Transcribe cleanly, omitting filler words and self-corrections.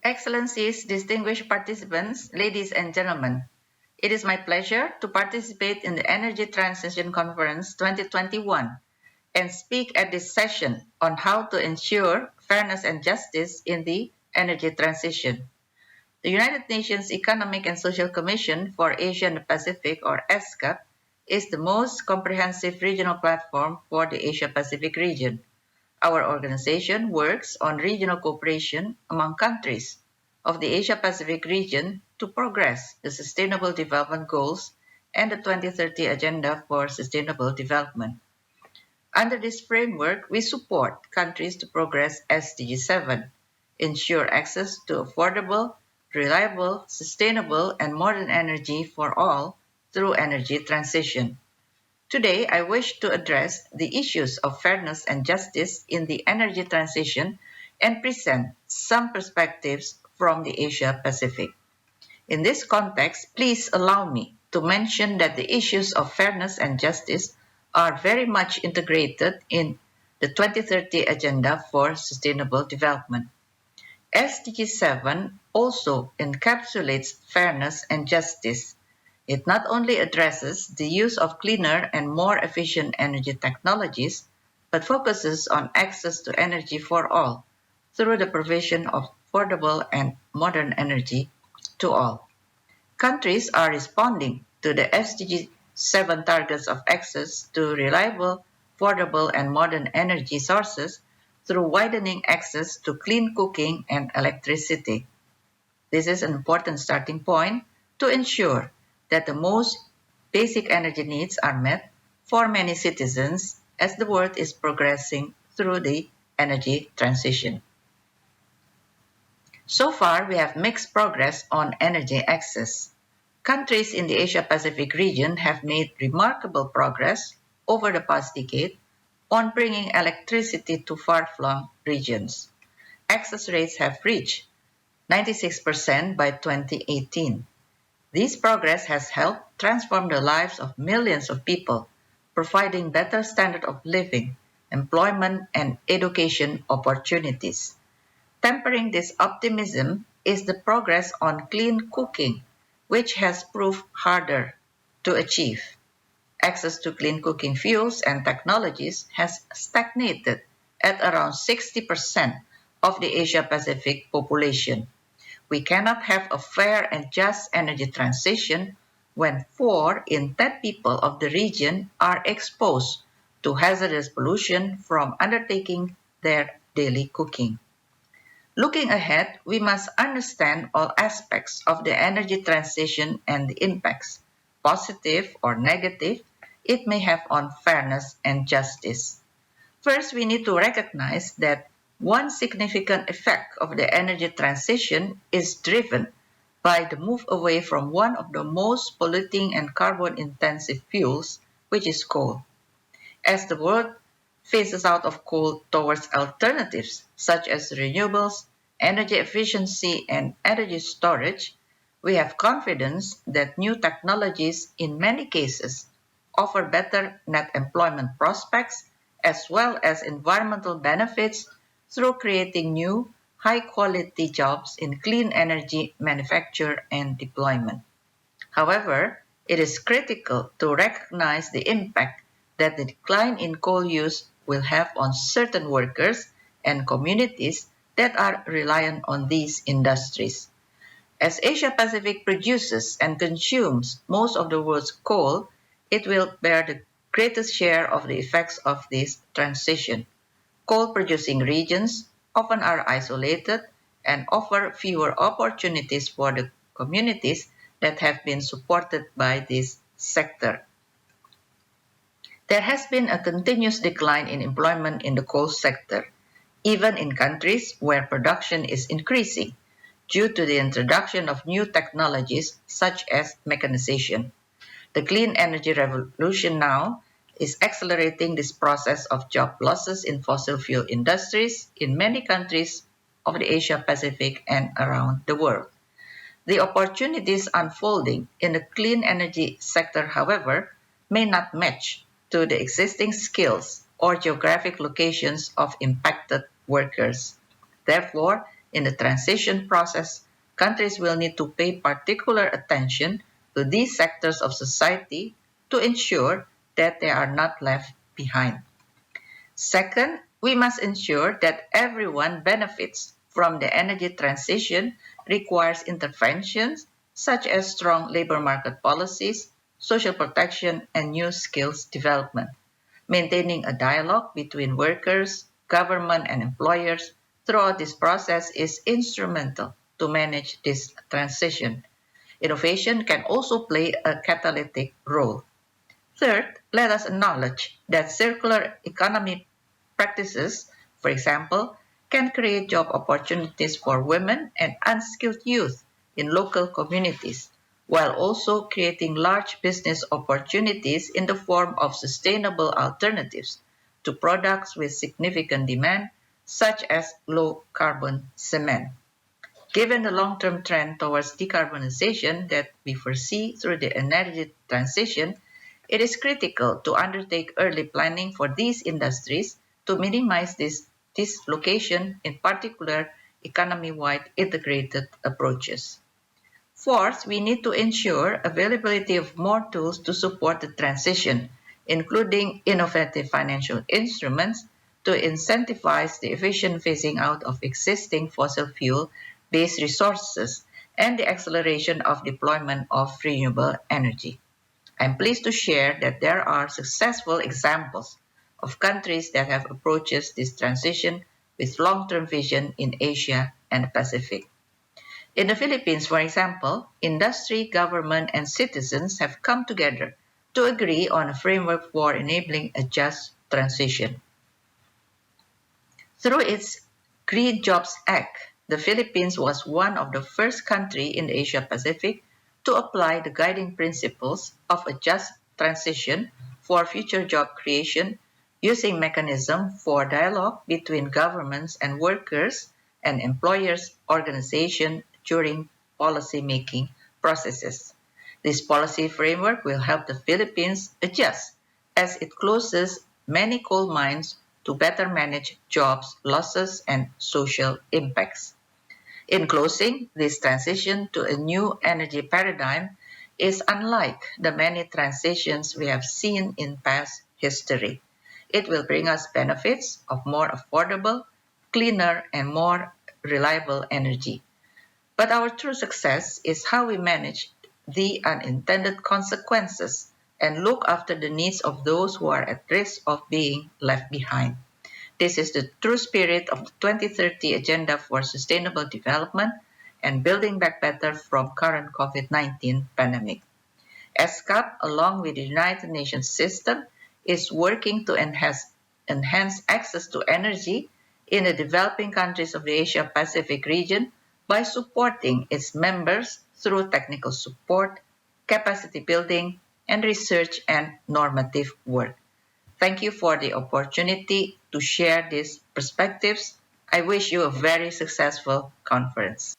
Excellencies, distinguished participants, ladies and gentlemen, it is my pleasure to participate in the Energy Transition Conference 2021 and speak at this session on how to ensure fairness and justice in the energy transition. The United Nations Economic and Social Commission for Asia and the Pacific, or ESCAP, is the most comprehensive regional platform for the Asia-Pacific region. Our organization works on regional cooperation among countries of the Asia-Pacific region to progress the Sustainable Development Goals and the 2030 Agenda for Sustainable Development. Under this framework, we support countries to progress SDG 7, ensure access to affordable, reliable, sustainable, and modern energy for all through energy transition. Today, I wish to address the issues of fairness and justice in the energy transition and present some perspectives from the Asia Pacific. In this context, please allow me to mention that the issues of fairness and justice are very much integrated in the 2030 Agenda for Sustainable Development. SDG 7 also encapsulates fairness and justice. It not only addresses the use of cleaner and more efficient energy technologies, but focuses on access to energy for all through the provision of affordable and modern energy to all. Countries are responding to the SDG 7 targets of access to reliable, affordable, and modern energy sources through widening access to clean cooking and electricity. This is an important starting point to ensure that the most basic energy needs are met for many citizens as the world is progressing through the energy transition. So far, we have mixed progress on energy access. Countries in the Asia-Pacific region have made remarkable progress over the past decade on bringing electricity to far-flung regions. Access rates have reached 96% by 2018. This progress has helped transform the lives of millions of people, providing better standard of living, employment, and education opportunities. Tempering this optimism is the progress on clean cooking, which has proved harder to achieve. Access to clean cooking fuels and technologies has stagnated at around 60% of the Asia-Pacific population. We cannot have a fair and just energy transition when 4 in 10 people of the region are exposed to hazardous pollution from undertaking their daily cooking. Looking ahead, we must understand all aspects of the energy transition and the impacts, positive or negative, it may have on fairness and justice. First, we need to recognize that one significant effect of the energy transition is driven by the move away from one of the most polluting and carbon-intensive fuels, which is coal. As the world phases out of coal towards alternatives such as renewables, energy efficiency, and energy storage, we have confidence that new technologies in many cases offer better net employment prospects as well as environmental benefits through creating new, high-quality jobs in clean energy manufacture and deployment. However, it is critical to recognize the impact that the decline in coal use will have on certain workers and communities that are reliant on these industries. As Asia-Pacific produces and consumes most of the world's coal, it will bear the greatest share of the effects of this transition. Coal-producing regions often are isolated and offer fewer opportunities for the communities that have been supported by this sector. There has been a continuous decline in employment in the coal sector, even in countries where production is increasing due to the introduction of new technologies such as mechanization. The clean energy revolution now is accelerating this process of job losses in fossil fuel industries in many countries of the Asia-Pacific and around the world. The opportunities unfolding in the clean energy sector, however, may not match to the existing skills or geographic locations of impacted workers. Therefore, In the transition process, countries will need to pay particular attention to these sectors of society to ensure that they are not left behind. Second, we must ensure that everyone benefits from the energy transition requires interventions such as strong labor market policies, social protection, and new skills development. Maintaining a dialogue between workers, government, and employers throughout this process is instrumental to manage this transition. Innovation can also play a catalytic role. Third, let us acknowledge that circular economy practices, for example, can create job opportunities for women and unskilled youth in local communities, while also creating large business opportunities in the form of sustainable alternatives to products with significant demand, such as low-carbon cement. Given the long-term trend towards decarbonization that we foresee through the energy transition, it is critical to undertake early planning for these industries to minimize this dislocation, in particular economy-wide integrated approaches. Fourth, we need to ensure availability of more tools to support the transition, including innovative financial instruments to incentivize the efficient phasing out of existing fossil fuel-based resources and the acceleration of deployment of renewable energy. I'm pleased to share that there are successful examples of countries that have approached this transition with long-term vision in Asia and the Pacific. In the Philippines, for example, industry, government, and citizens have come together to agree on a framework for enabling a just transition. Through its Green Jobs Act, the Philippines was one of the first countries in the Asia Pacific to apply the guiding principles of a just transition for future job creation using mechanisms for dialogue between governments and workers and employers' organizations during policy-making processes. This policy framework will help the Philippines adjust as it closes many coal mines to better manage jobs losses and social impacts. In closing, this transition to a new energy paradigm is unlike the many transitions we have seen in past history. It will bring us benefits of more affordable, cleaner, and more reliable energy. But our true success is how we manage the unintended consequences and look after the needs of those who are at risk of being left behind. This is the true spirit of the 2030 Agenda for Sustainable Development and Building Back Better from current COVID-19 pandemic. ESCAP, along with the United Nations system, is working to enhance access to energy in the developing countries of the Asia-Pacific region by supporting its members through technical support, capacity building, and research and normative work. Thank you for the opportunity to share these perspectives. I wish you a very successful conference.